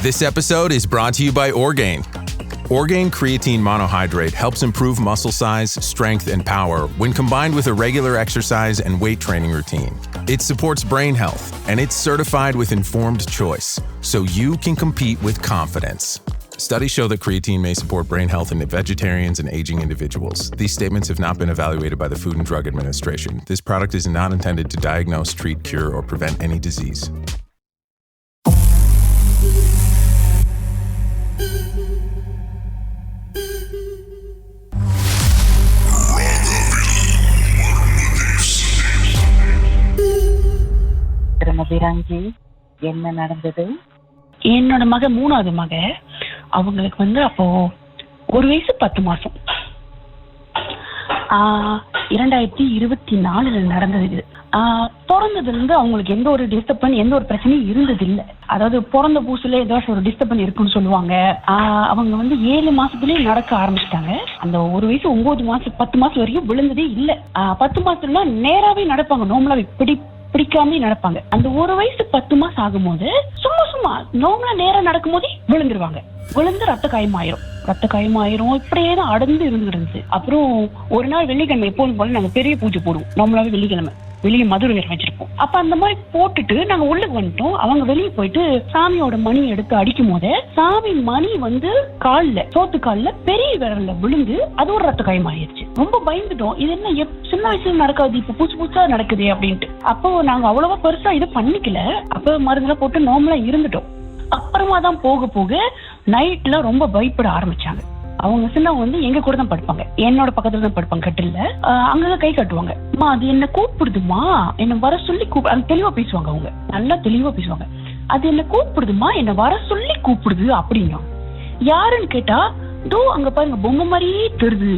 This episode is brought to you by Orgain. Orgain creatine monohydrate helps improve muscle size, strength, and power when combined with a regular exercise and weight training routine. It supports brain health, and it's certified with informed choice, so you can compete with confidence. Studies show that creatine may support brain health in vegetarians and aging individuals. These statements have not been evaluated by the Food and Drug Administration. This product is not intended to diagnose, treat, cure, or prevent any disease. அபிராஞ்சி, என்ன நடந்தது? என்னோட மக 3வது மக, அவங்களுக்கு அப்போ 1 வயசு 10 மாசம். 2024 நடந்தது இது. பிறந்ததுல இருந்து அவங்களுக்கு எந்த ஒரு டிஸ்டர்பன், எந்த ஒரு பிரச்சனையும் இருந்தது இல்ல. அதாவது பிறந்த பூசுல ஏதாச்சும் ஒரு டிஸ்டர்பன் இருக்குன்னு சொல்லுவாங்க. அவங்க 7 மாசத்துலயே நடக்க ஆரம்பிச்சிட்டாங்க. அந்த 1 வயசு 9 மாசம் 10 மாசம் வரைக்கும் விழுந்ததே இல்ல. 10 மாசத்துல நேராவே நடப்பாங்க, நார்மலாவே பிடிக்காம நடப்பாங்க. அந்த 1 வயசு 10 மாசம் ஆகும்போது சும்மா நார்மலா நேரா நடக்கும் போதே விழுந்துருவாங்க. விழுந்து ரத்த காயமாயிரும். இப்படியேதான் அடர்ந்து இருந்துருந்துச்சு. அப்புறம் ஒரு நாள் வெள்ளிக்கிழமை எப்போதும் போல நாங்க பெரிய பூஜை போடுவோம். நார்மலாவே வெள்ளிக்கிழமை வெளியே மதுரை வச்சிருப்போம். அப்ப அந்த மாதிரி போட்டுட்டு நாங்க உள்ளுக்கு வந்துட்டோம். அவங்க வெளியே போயிட்டு சாமியோட மணி எடுத்து அடிக்கும் போது சாமி மணி கால்ல, சோத்து கால்ல பெரிய விரல்ல விழுந்து அது ஒரு ரத்த காயம் ஆயிடுச்சு. ரொம்ப பயந்துட்டோம். இது என்ன சின்ன வயசுல நடக்காது, இப்ப புதுசா நடக்குது அப்படின்ட்டு. அப்போ நாங்க அவ்வளவா பெருசா இதை பண்ணிக்கல. அப்ப மருந்துல போட்டு நார்மலா இருந்துட்டோம். அப்புறமா தான் போக நைட்ல ரொம்ப பயப்பட ஆரம்பிச்சாங்க. அவங்க சின்னவங்க எங்க கூட தான் படுப்பாங்க, என்னோட பக்கத்துல தான் படுப்பாங்க கட்டில்ல. அங்கதான் கை கட்டுவாங்க. அம்மா அது என்ன கூப்பிடுதுமா, என்ன வர சொல்லி தெளிவா பேசுவாங்க. அவங்க நல்லா தெளிவா பேசுவாங்க. அது என்ன கூப்பிடுதுமா, என்ன வர சொல்லி கூப்பிடுது அப்படின்னா. யாருன்னு கேட்டா, தோ அங்க பாருங்க பொம்மை மாதிரியே தெரியுது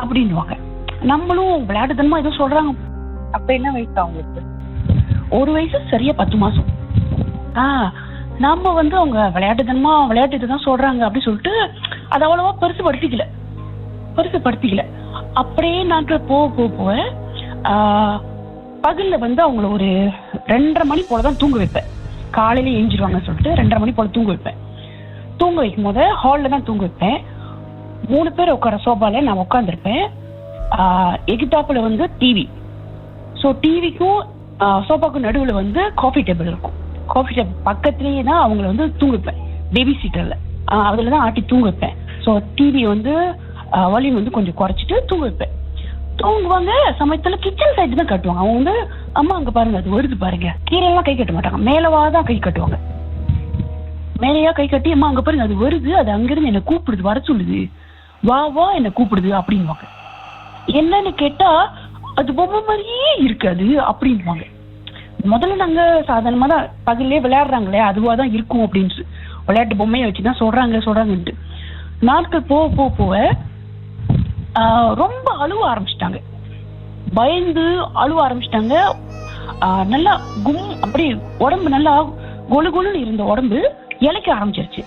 அப்படின்னுவாங்க. நம்மளும் விளையாட்டுத்தனமா ஏதோ சொல்றாங்க. அப்ப என்ன வயசு அவங்களுக்கு? 1 வயசு சரியா 10 மாசம். நம்ம அவங்க விளையாட்டு தான் சொல்றாங்க அப்படி சொல்லிட்டு அது அவ்வளவா பெருசுபடுத்திக்கல. அப்படியே நாட்கள் போக பகல்ல அவங்கள ஒரு 2:30 மணி போலதான் தூங்க வைப்பேன். காலையில எழுஞ்சிருவாங்கன்னு சொல்லிட்டு 2:30 மணி போல தூங்க வைப்பேன். தூங்க வைக்கும் போது ஹால்ல தான் தூங்க வைப்பேன். 3 பேர் உட்கார சோபால நான் உட்காந்துருப்பேன். எகித்தாப்புல டிவி. ஸோ டிவிக்கும் சோபாக்கும் நடுவுல காஃபி டேபிள் இருக்கும். காஃபி டேபிள் பக்கத்துலயே தான் அவங்கள தூங்க வைப்பேன். பேபி சீட்டர்ல அதுலதான் ஆட்டி தூங்க வைப்பேன். ஸோ டிவி வால்யூம் கொஞ்சம் குறைச்சிட்டு தூங்க வைப்பேன். தூங்குவாங்க. சமயத்துல கிச்சன் சைடு தான் கட்டுவாங்க. அவங்க அம்மா அங்க பாருங்க அது வருது பாருங்க. கீழே எல்லாம் கை கட்ட மாட்டாங்க, மேலவாதான் கை கட்டுவாங்க. மேலையா கை கட்டி, அம்மா அங்க பாருங்க அது வருது, அது அங்கிருந்து என்ன கூப்பிடுது, வர சொல்லுது, வா என்ன கூப்பிடுது அப்படின்வாங்க. என்னன்னு கேட்டா அது பொம்மை மாதிரியே இருக்காது அப்படின்வாங்க. முதல்ல நாங்க சாதாரணமா தான் பகல்லே விளையாடுறாங்களே அதுவாதான் இருக்கும் அப்படின்னு விளையாட்டு பொம்மையை வச்சுதான் சொல்றாங்கன்ட்டு நாட்கள் போக ரொம்ப அழுவ ஆரம்பிச்சிட்டாங்க. பயந்து அழுவ ஆரம்பிச்சிட்டாங்க. நல்லா அப்படி உடம்பு நல்லா கொலுன்னு இருந்த உடம்பு இளைக்க ஆரம்பிச்சிருச்சு.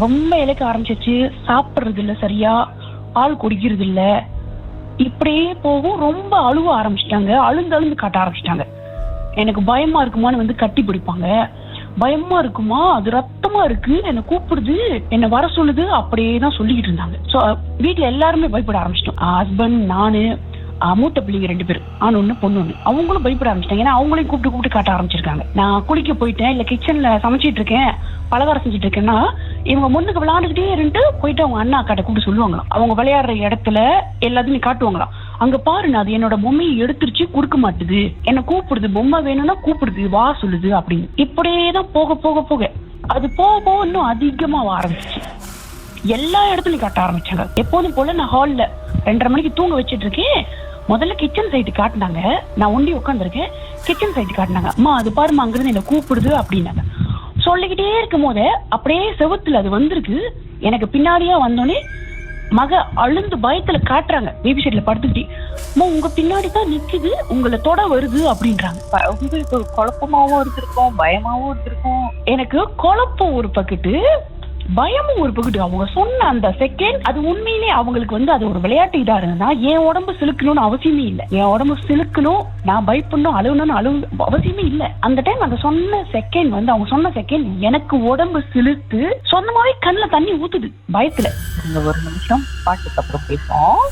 ரொம்ப இளைக்க ஆரம்பிச்சிருச்சு. சாப்பிடுறது இல்ல, சரியா பால் குடிக்கிறது இல்ல. இப்படியே போகும். ரொம்ப அழுவ ஆரம்பிச்சிட்டாங்க. அழுந்து காட்ட ஆரம்பிச்சிட்டாங்க. எனக்கு பயமா இருக்குமான்னு கட்டி பிடிப்பாங்க. பயமா இருக்குமா, அது ரத்தமா இருக்கு, என்ன கூப்பிடுது, என்ன வர சொல்லுது, அப்படியேதான் சொல்லிக்கிட்டு இருந்தாங்க. சோ வீட்டுல எல்லாருமே பயப்பட ஆரம்பிச்சிட்டோம். ஹஸ்பண்ட், நானு, மூத்த பிள்ளைங்க 2 பேர், ஆண் 1 பொண்ணு 1. அவங்களும் பயப்பட ஆரம்பிச்சிட்டாங்க. ஏன்னா அவங்களையும் கூப்பிட்டு காட்ட ஆரம்பிச்சிருக்காங்க. நான் குளிக்க போயிட்டேன், இல்ல கிச்சன்ல சமைச்சிட்டு இருக்கேன், பலகாரம் செஞ்சுட்டு இருக்கேன்னா இவங்க முன்னுக்கு விளையாண்டுக்கிட்டே இருந்து போயிட்டு அவங்க அண்ணா அக்காட்ட கூப்பிட்டு சொல்லுவாங்களாம். அவங்க விளையாடுற இடத்துல எல்லாத்தையும் காட்டுவாங்களாம். அங்க பாருங்க அது என்னோட பொம்மையை எடுத்துருச்சு, கொடுக்க மாட்டுது, என்ன கூப்பிடுது, பொம்மை வேணும்னா கூப்பிடுது, வா சொல்லுது அப்படின்னு. இப்படியேதான் போக அது போக இன்னும் அதிகமா ஆரம்பிச்சு எல்லா இடத்துலயும் காட்ட ஆரம்பிச்சாங்க. எப்போதும் போல நான் ஹால்ல 2:30 மணிக்கு தூங்க வச்சிட்டு இருக்கேன். முதல்ல கிச்சன் சைடு காட்டினாங்க. நான் ஒண்டி உட்காந்துருக்கேன். கிச்சன் சைடு காட்டினாங்க. அம்மா அது பாருமா அங்கிருந்து என்ன கூப்பிடுது அப்படின்னாங்க. சொல்லிக்கிட்டே இருக்கும் போதே அப்படியே செவுத்துல அது வந்திருக்கு. எனக்கு பின்னாடியா வந்தோடனே மக அழுந்து பயத்துல காட்டுறாங்க. பேபி ஷீட்ல படுத்துக்கிட்டே, உங்க பின்னாடிதான் நிக்குது, உங்களை தொட வருது அப்படின்றாங்க. உங்களுக்கு குழப்பமாவும் இருந்திருக்கும், பயமாவும் இருந்திருக்கும். எனக்கு குழப்பம் ஒரு பக்கெட்டு, பயமும் ஒரு பகுதி. அவங்க சொன்ன அந்த செகண்ட் அது உண்மையிலே அவங்களுக்கு வந்து அது ஒரு விளையாட்டு இதா இருந்ததுன்னா என் உடம்பு சிலுக்கணும்னு அவசியமே இல்லை. என் உடம்பு சிலுக்கணும், நான் பயப்படணும், அழுகணும்னு அவசியமே இல்லை. அந்த டைம் அந்த சொன்ன செகண்ட் வந்து அவங்க சொன்ன செகண்ட் எனக்கு உடம்பு சிலுத்து சொந்தமாவே கண்ணுல தண்ணி ஊத்துது பயத்துல. இந்த ஒரு நிமிஷம் பாட்டுக்கு அப்புறம் பேசுவோம்.